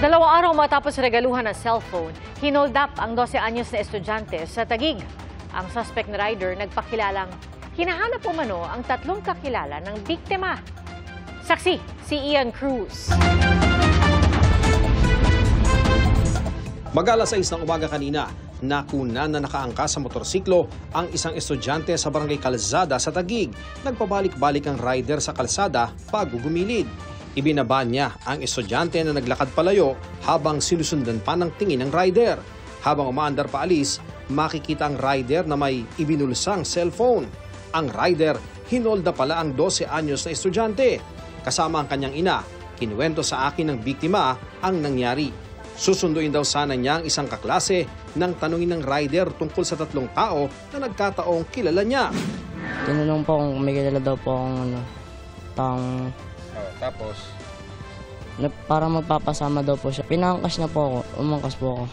Dalawang araw matapos regaluhan ng cellphone, hinold up ang 12 anyos na estudyante sa Taguig. Ang suspect na rider nagpakilalang hinahanap umano ang tatlong kakilala ng biktima. Saksi, si Ian Cruz. Mag-alas 6 ng umaga kanina, nakuna na nakaangka sa motorsiklo ang isang estudyante sa barangay Calzada sa Taguig. Nagpabalik-balik ang rider sa kalsada bago gumilid. Ibinaba niya ang estudyante na naglakad palayo habang sinusundan pa ng tingin ng rider. Habang umaandar pa alis, makikita ang rider na may ibinulsang cellphone. Ang rider, hinolda pala ang 12 anyos na estudyante. Kasama ang kanyang ina, kinuwento sa akin ng biktima ang nangyari. Susunduin daw sana niya ang isang kaklase nang tanungin ng rider tungkol sa tatlong tao na nagkataong kilala niya. Tinanong po kung may kilala daw po akong tapos? Para magpapasama daw po siya. Pinangkas na po ako, umangkas po ako.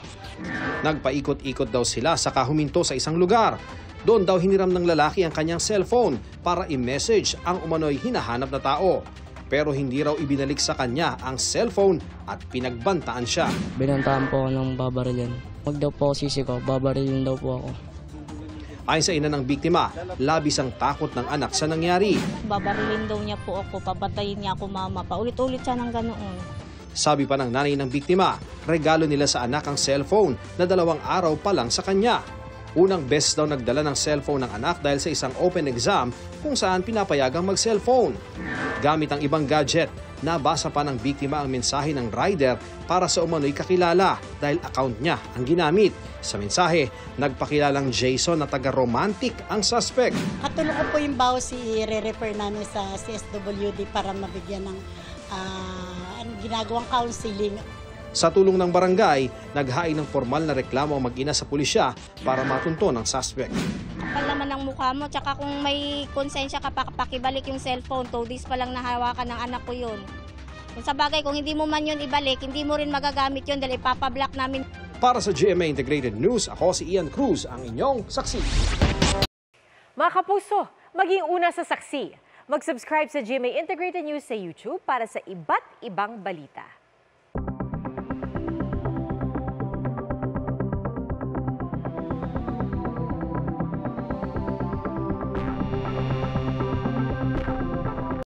Nagpaikot-ikot daw sila saka huminto sa isang lugar. Doon daw hiniram ng lalaki ang kanyang cellphone para i-message ang umano'y hinahanap na tao. Pero hindi raw ibinalik sa kanya ang cellphone at pinagbantaan siya. Binantaan po ako ng babarilin. Huwag daw po sisi ko, babarilin daw po ako. Ayon sa ina ng biktima, labis ang takot ng anak sa nangyari. Babarilin daw niya po ako, papatayin niya ako mama. Paulit-ulit siya ng ganoon. Sabi pa ng nanay ng biktima, regalo nila sa anak ang cellphone na 2 araw pa lang sa kanya. Unang beses daw nagdala ng cellphone ng anak dahil sa isang open exam kung saan pinapayagang mag-cellphone. Gamit ang ibang gadget, nabasa pa ng biktima ang mensahe ng rider para sa umano'y kakilala dahil account niya ang ginamit. Sa mensahe, nagpakilalang Jason na taga-romantic ang suspect. Katulong ko po yung bawas i-refer namin sa CSWD para mabigyan ng ginagawang counseling. Sa tulong ng barangay, naghain ng formal na reklamo ang mag-ina sa pulisya para matunton ang suspect. Kapal naman ang mukha mo, tsaka kung may konsensya ka pa, pakibalik yung cellphone. 2 days pa lang nahawakan ng anak ko yun. Kung sa bagay, kung hindi mo man yun ibalik, hindi mo rin magagamit yun dahil ipapablock namin. Para sa GMA Integrated News, ako si Ian Cruz, ang inyong saksi. Mga kapuso, maging una sa saksi. Mag-subscribe sa GMA Integrated News sa YouTube para sa iba't ibang balita.